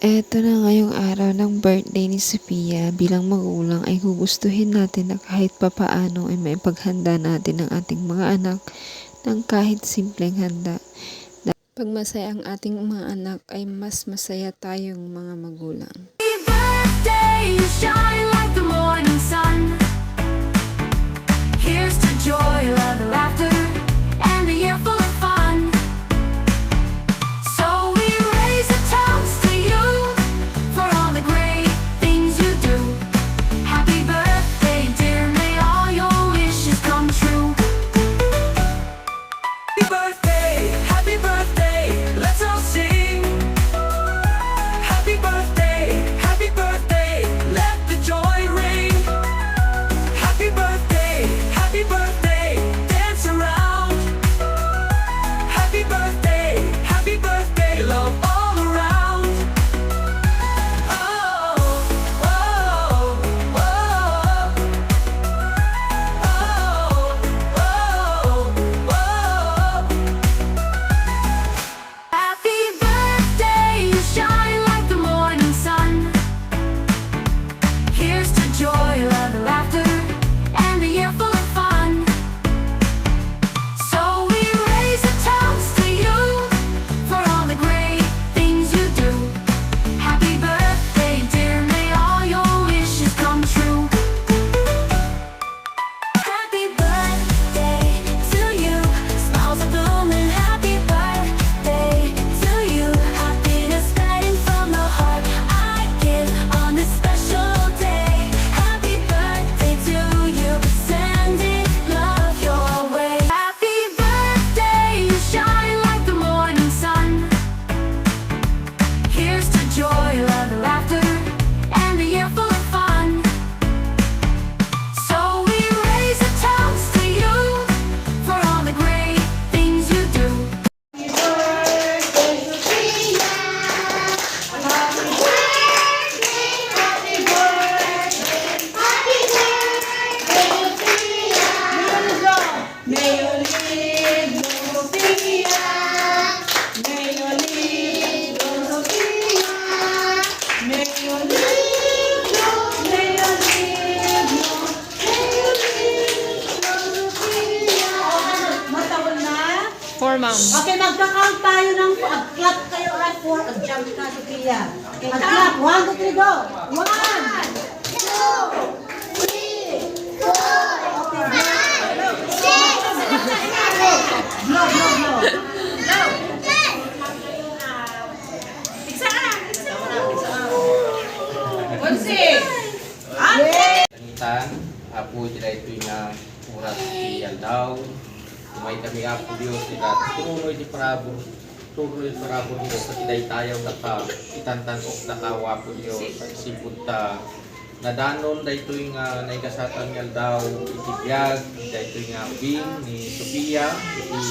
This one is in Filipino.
Eto na ngayong araw ng birthday ni Sophia, bilang magulang ay gugustuhin natin na kahit papaano ay maipaghanda natin ang ating mga anak ng kahit simpleng handa. Pag masaya ang ating mga anak ay mas masaya tayong mga magulang. Happy birthday, you shine like the morning sun. Here's to joy, love, and laughter, and a year full of fun. So we raise a toast to you for all the great things you do. Happy birthday, dear, may all your wishes come true. Happy birthday, let's all sing. Happy birthday, let the joy ring. Happy birthday, dance around. Happy birthday, love all around. Oh, oh, oh, oh, oh, oh. Happy birthday, you shine like the morning sun. Here's to joy, love, and laughter, and a year full of fun. So we raise a toast to you for all the great things you do. Happy birthday, dear, may all your wishes come true. Happy birthday to you, smiles are blooming. Happy birthday to you, happiness spreading from the heart I give on this special day. Happy birthday to you, sending love your way. Happy birthday, you shine like the morning sun. Here's to joy, love, and laughter, and a year full of fun. So we raise a toast to you for all the great things you do. May you live, Sophia. May you live, Sophia. May you live, may you live, Sophia. Matawal na? 4 ma'am. Okay, magka-count tayo ng clap kayo at 4. Jump ka, Sophia. Clap. 1, 2, 3, go. 1, 2, 3, 4. Blow, blow, blow. Langitan, apo sila ito na urat iyal daw. Kumay kami apo Diyos sila. Tumunoy di parabo. Tumunoy di parabo Diyos. Sa tiday tayaw naka itantan o nakawa po Diyos. At sipunta. Nadanon da ito yung naikasatan niyal daw itibiyag. Da ito yung ubing ni Sophia. Iti